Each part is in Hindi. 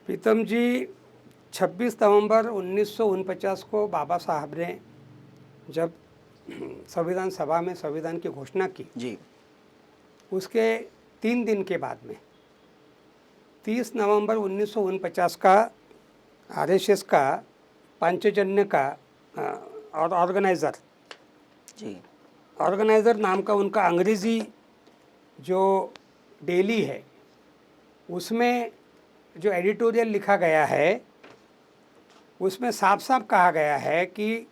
प्रीतम जी, 26 नवंबर 1949 को बाबा साहब ने जब संविधान सभा में संविधान की घोषणा की जी। उसके 3 दिन के बाद में 30 नवंबर 1949 का आरएसएस का पांचजन्य का और जी। ऑर्गेनाइज़र नाम का उनका अंग्रेज़ी जो डेली है उसमें जो एडिटोरियल लिखा गया है उसमें साफ साफ कहा गया है कि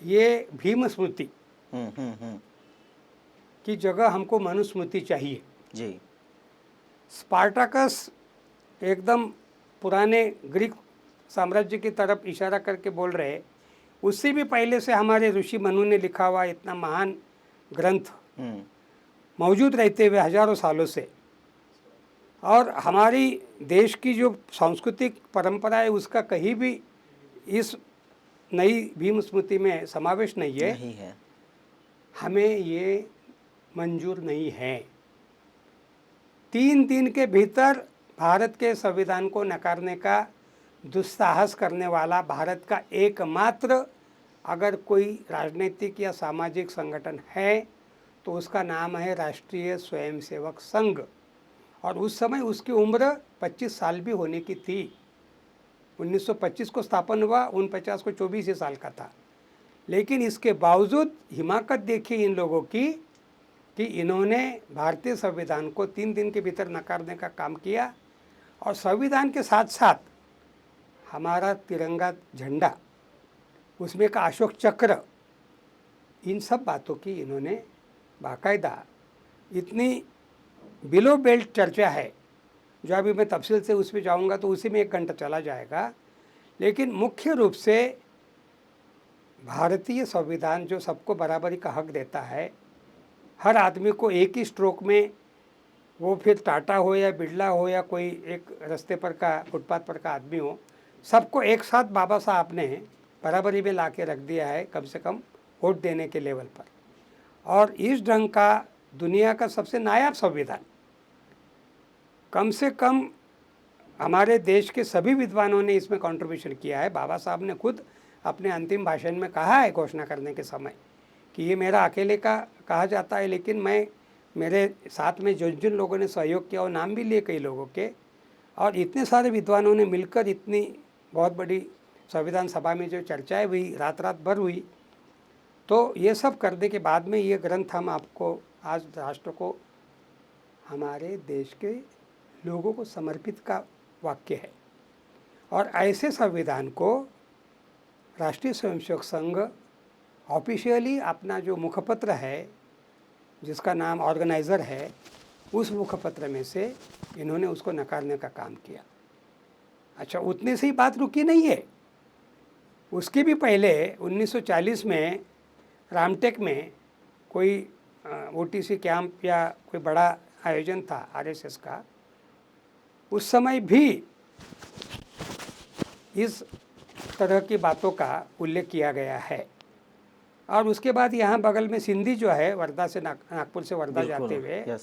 ये भीम स्मृति की जगह हमको मनुस्मृति चाहिए। जी। स्पार्टाकस एकदम पुराने ग्रीक साम्राज्य की तरफ इशारा करके बोल रहे, उससे भी पहले से हमारे ऋषि मनु ने लिखा हुआ इतना महान ग्रंथ मौजूद रहते हुए हजारों सालों से, और हमारी देश की जो सांस्कृतिक परंपरा है उसका कहीं भी इस नई भीम स्मृति में समावेश नहीं है, हमें ये मंजूर नहीं है। 3 दिन के भीतर भारत के संविधान को नकारने का दुस्साहस करने वाला भारत का एकमात्र अगर कोई राजनीतिक या सामाजिक संगठन है तो उसका नाम है राष्ट्रीय स्वयंसेवक संघ, और उस समय उसकी उम्र 25 साल भी होने की थी। 1925 को स्थापन हुआ, 49 को 24 ही साल का था। लेकिन इसके बावजूद हिमाकत देखिए इन लोगों की कि इन्होंने भारतीय संविधान को 3 दिन के भीतर नकारने का काम किया, और संविधान के साथ साथ हमारा तिरंगा झंडा, उसमें का अशोक चक्र, इन सब बातों की इन्होंने बाकायदा इतनी बिलो बेल्ट चर्चा है जो अभी मैं तफसील से उस पर जाऊँगा तो उसी में 1 घंटा चला जाएगा। लेकिन मुख्य रूप से भारतीय संविधान जो सबको बराबरी का हक देता है, हर आदमी को एक ही स्ट्रोक में, वो फिर टाटा हो या बिरला हो या कोई एक रास्ते पर का फुटपाथ पर का आदमी हो, सबको एक साथ बाबा साहब ने बराबरी में ला के रख दिया है, कम से कम वोट देने के लेवल पर। और इस ढंग का दुनिया का सबसे नायाब संविधान, कम से कम हमारे देश के सभी विद्वानों ने इसमें कंट्रीब्यूशन किया है। बाबा साहब ने खुद अपने अंतिम भाषण में कहा है घोषणा करने के समय कि ये मेरा अकेले का कहा जाता है, लेकिन मैं मेरे साथ में जिन जिन लोगों ने सहयोग किया वो नाम भी लिए कई लोगों के, और इतने सारे विद्वानों ने मिलकर इतनी बहुत बड़ी संविधान सभा में जो चर्चाएं हुई, रात रात भर हुई। तो ये सब करने के बाद में ये ग्रंथ हम आपको आज राष्ट्र को, हमारे देश के लोगों को समर्पित का वाक्य है। और ऐसे संविधान को राष्ट्रीय स्वयंसेवक संघ ऑफिशियली अपना जो मुखपत्र है जिसका नाम ऑर्गेनाइज़र है, उस मुखपत्र में से इन्होंने उसको नकारने का काम किया। अच्छा, उतने से ही बात रुकी नहीं है। उसके भी पहले 1940 में रामटेक में कोई ओटीसी कैंप या कोई बड़ा आयोजन था आरएसएस का, उस समय भी इस तरह की बातों का उल्लेख किया गया है। और उसके बाद यहाँ बगल में सिंधी जो है, वर्धा से नागपुर से वर्धा जाते हुए,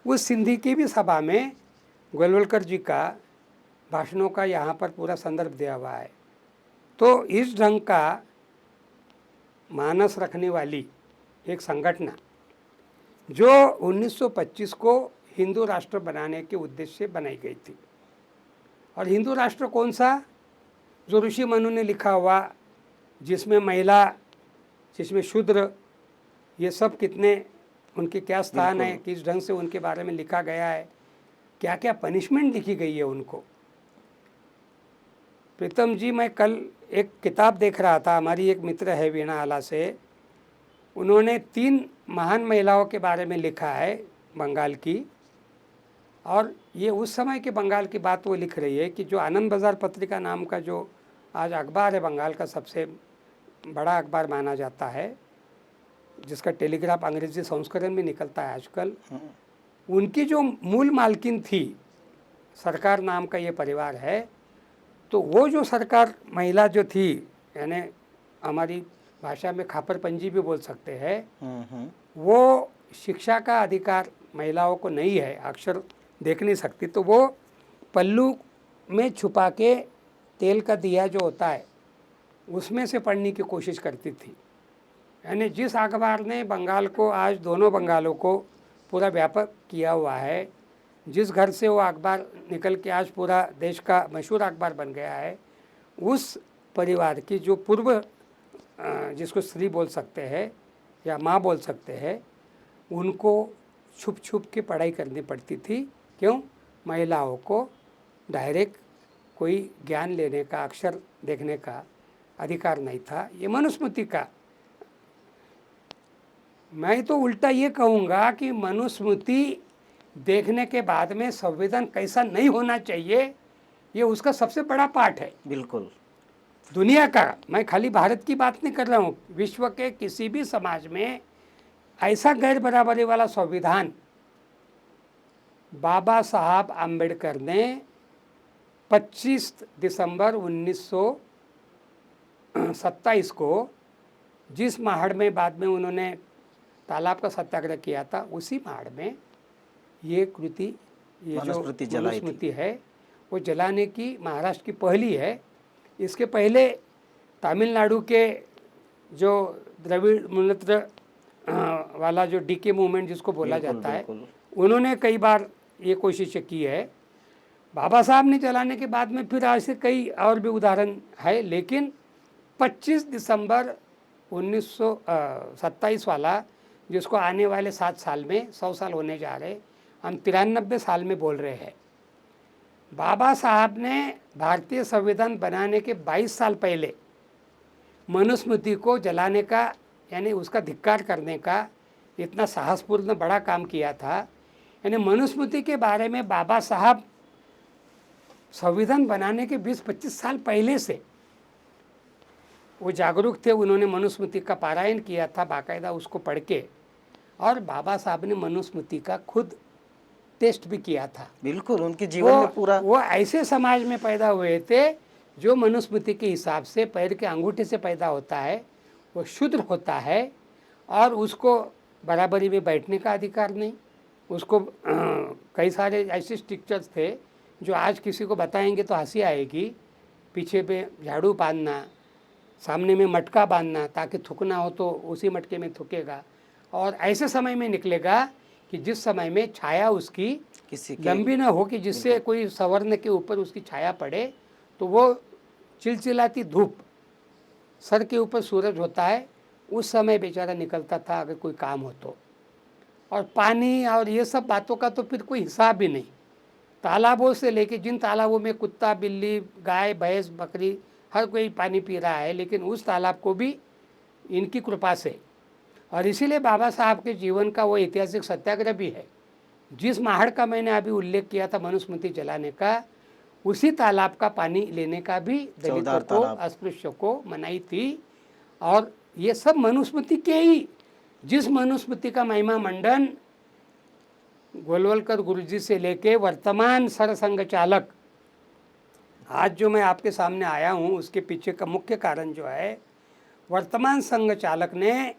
उस सिंधी की भी सभा में गोलवलकर जी का भाषणों का यहाँ पर पूरा संदर्भ दिया हुआ है। तो इस ढंग का मानस रखने वाली एक संगठन जो 1925 को हिंदू राष्ट्र बनाने के उद्देश्य से बनाई गई थी, और हिंदू राष्ट्र कौन सा, जो ऋषि मनु ने लिखा हुआ, जिसमें महिला, जिसमें शूद्र, ये सब कितने उनके क्या स्थान है, किस ढंग से उनके बारे में लिखा गया है, क्या क्या पनिशमेंट लिखी गई है उनको। प्रीतम जी, मैं कल एक किताब देख रहा था, हमारी एक मित्र है वीणा आला से, उन्होंने 3 महान महिलाओं के बारे में लिखा है बंगाल की, और ये उस समय के बंगाल की बात वो लिख रही है कि जो आनंद बाज़ार पत्रिका नाम का जो आज अखबार है, बंगाल का सबसे बड़ा अखबार माना जाता है, जिसका टेलीग्राफ अंग्रेजी संस्करण में निकलता है आजकल, उनकी जो मूल मालकिन थी, सरकार नाम का ये परिवार है, तो वो जो सरकार महिला जो थी, यानी हमारी भाषा में खापर पंजी भी बोल सकते हैं, वो शिक्षा का अधिकार महिलाओं को नहीं है, अक्षर देख नहीं सकती, तो वो पल्लू में छुपा के तेल का दिया जो होता है उसमें से पढ़ने की कोशिश करती थी। यानी जिस अखबार ने बंगाल को, आज दोनों बंगालों को पूरा व्यापक किया हुआ है, जिस घर से वो अखबार निकल के आज पूरा देश का मशहूर अखबार बन गया है, उस परिवार की जो पूर्व जिसको स्त्री बोल सकते हैं या माँ बोल सकते हैं, उनको छुप छुप के पढ़ाई करनी पड़ती थी। क्यों? महिलाओं को डायरेक्ट कोई ज्ञान लेने का, अक्षर देखने का अधिकार नहीं था। ये मनुस्मृति का, मैं तो उल्टा ये कहूँगा कि मनुस्मृति देखने के बाद में संविधान कैसा नहीं होना चाहिए, ये उसका सबसे बड़ा पाठ है। बिल्कुल। दुनिया का, मैं खाली भारत की बात नहीं कर रहा हूँ, विश्व के किसी भी समाज में ऐसा गैर बराबरी वाला संविधान बाबा साहब आम्बेडकर ने 25 दिसंबर 1927 को, जिस महाड़ में बाद में उन्होंने तालाब का सत्याग्रह किया था, उसी महाड़ में ये कृति, ये जो मनुस्मृति है वो जलाने की महाराष्ट्र की पहली है। इसके पहले तमिलनाडु के जो द्रविड़ मूलत्र वाला जो डीके मूवमेंट जिसको बोला जाता है, उन्होंने कई बार ये कोशिशें की है। बाबा साहब ने जलाने के बाद में फिर ऐसे कई और भी उदाहरण है, लेकिन 25 दिसंबर 1927 वाला, जिसको आने वाले 7 साल में 100 साल होने जा रहे, हम 93 साल में बोल रहे हैं। बाबा साहब ने भारतीय संविधान बनाने के 22 साल पहले मनुस्मृति को जलाने का, यानी उसका धिक्कार करने का इतना साहसपूर्ण बड़ा काम किया था। यानी मनुस्मृति के बारे में बाबा साहब संविधान बनाने के 20-25 साल पहले से वो जागरूक थे। उन्होंने मनुस्मृति का पारायण किया था बाकायदा, उसको पढ़ के, और बाबा साहब ने मनुस्मृति का खुद टेस्ट भी किया था। बिल्कुल, उनके जीवन में पूरा, वो ऐसे समाज में पैदा हुए थे जो मनुस्मृति के हिसाब से पैर के अंगूठे से पैदा होता है, वो शूद्र होता है और उसको बराबरी में बैठने का अधिकार नहीं। उसको कई सारे ऐसे स्ट्रिक्चर्स थे जो आज किसी को बताएंगे तो हंसी आएगी। पीछे पे झाड़ू बांधना, सामने में मटका बांधना ताकि थूकना हो तो उसी मटके में थूकेगा, और ऐसे समय में निकलेगा कि जिस समय में छाया उसकी किसी लंबी ना हो कि जिससे कोई सवर्ण के ऊपर उसकी छाया पड़े, तो वो चिलचिलाती धूप, सर के ऊपर सूरज होता है, उस समय बेचारा निकलता था अगर कोई काम हो तो। और पानी और ये सब बातों का तो फिर कोई हिसाब ही नहीं। तालाबों से लेके, जिन तालाबों में कुत्ता, बिल्ली, गाय, भैंस, बकरी हर कोई पानी पी रहा है, लेकिन उस तालाब को भी इनकी कृपा से, और इसीलिए बाबा साहब के जीवन का वो ऐतिहासिक सत्याग्रह भी है। जिस महाड़ का मैंने अभी उल्लेख किया था मनुस्मृति जलाने का, उसी तालाब का पानी लेने का भी दलितों को, अस्पृश्यों को मनाही थी। और ये सब मनुस्मृति के ही, जिस मनुस्मृति का महिमा मंडन गोलवलकर गुरुजी से लेके वर्तमान सरसंघ चालक आज जो मैं आपके सामने आया हूँ, उसके पीछे का मुख्य कारण जो है, वर्तमान संघ चालक ने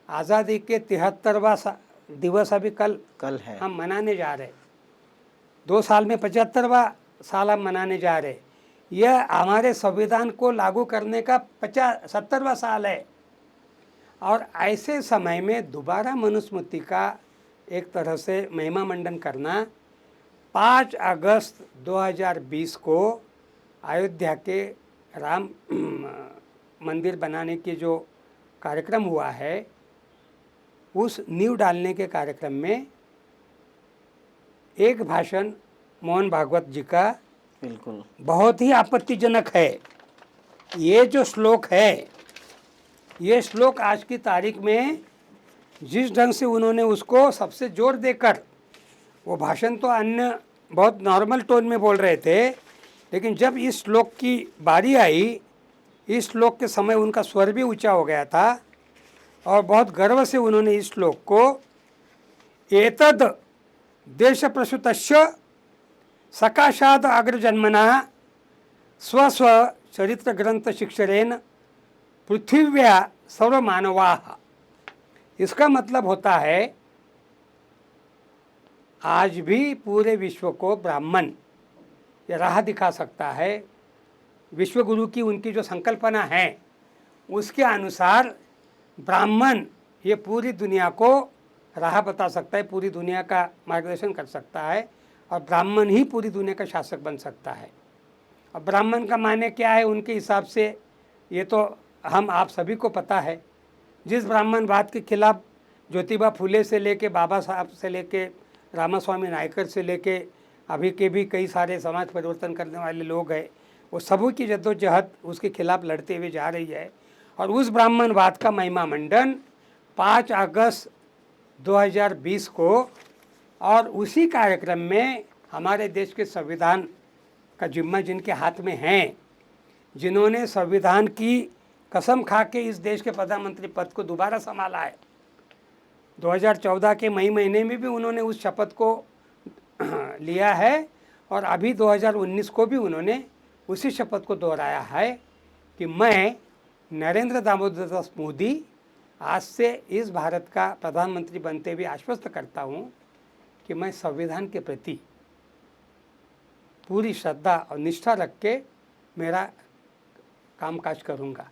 आज़ादी के 73वां दिवस अभी कल है, हम मनाने जा रहे, 2 साल में 75वां साल हम मनाने जा रहे। यह हमारे संविधान को लागू करने का 70वां साल है। और ऐसे समय में दोबारा मनुस्मृति का एक तरह से महिमा मंडन करना, 5 अगस्त 2020 को अयोध्या के राम मंदिर बनाने की जो कार्यक्रम हुआ है, उस नींव डालने के कार्यक्रम में एक भाषण मोहन भागवत जी का बिल्कुल बहुत ही आपत्तिजनक है। ये जो श्लोक है, ये श्लोक आज की तारीख में जिस ढंग से उन्होंने उसको सबसे जोर देकर, वो भाषण तो अन्य बहुत नॉर्मल टोन में बोल रहे थे, लेकिन जब इस श्लोक की बारी आई, इस श्लोक के समय उनका स्वर भी ऊंचा हो गया था और बहुत गर्व से उन्होंने इस श्लोक को एतद देश प्रसूतस्य सकाशाद अग्रजन्मना स्वस्व चरित्र ग्रंथ शिक्षरेन पृथिव्या सर्वमानवाः। इसका मतलब होता है आज भी पूरे विश्व को ब्राह्मण या राह दिखा सकता है, विश्वगुरु की उनकी जो संकल्पना है उसके अनुसार ब्राह्मण ये पूरी दुनिया को राह बता सकता है, पूरी दुनिया का मार्गदर्शन कर सकता है और ब्राह्मण ही पूरी दुनिया का शासक बन सकता है। अब ब्राह्मण का माने क्या है उनके हिसाब से, ये तो हम आप सभी को पता है। जिस ब्राह्मणवाद के खिलाफ ज्योतिबा फुले से लेके बाबा साहब से लेके रामास्वामी नायकर से लेके अभी के भी कई सारे समाज परिवर्तन करने वाले लोग हैं, वो सबों की जद्दोजहद उसके खिलाफ लड़ते हुए जा रही है। और उस ब्राह्मणवाद का महिमा मंडन 5 अगस्त 2020 को, और उसी कार्यक्रम में हमारे देश के संविधान का जिम्मा जिनके हाथ में है, जिन्होंने संविधान की कसम खा के इस देश के प्रधानमंत्री पद को दोबारा संभाला है। 2014 के मई महीने में भी उन्होंने उस शपथ को लिया है और अभी 2019 को भी उन्होंने उसी शपथ को दोहराया है कि मैं नरेंद्र दामोदर दास मोदी आज से इस भारत का प्रधानमंत्री बनते हुए आश्वस्त करता हूँ कि मैं संविधान के प्रति पूरी श्रद्धा और निष्ठा रख के मेरा कामकाज करूँगा।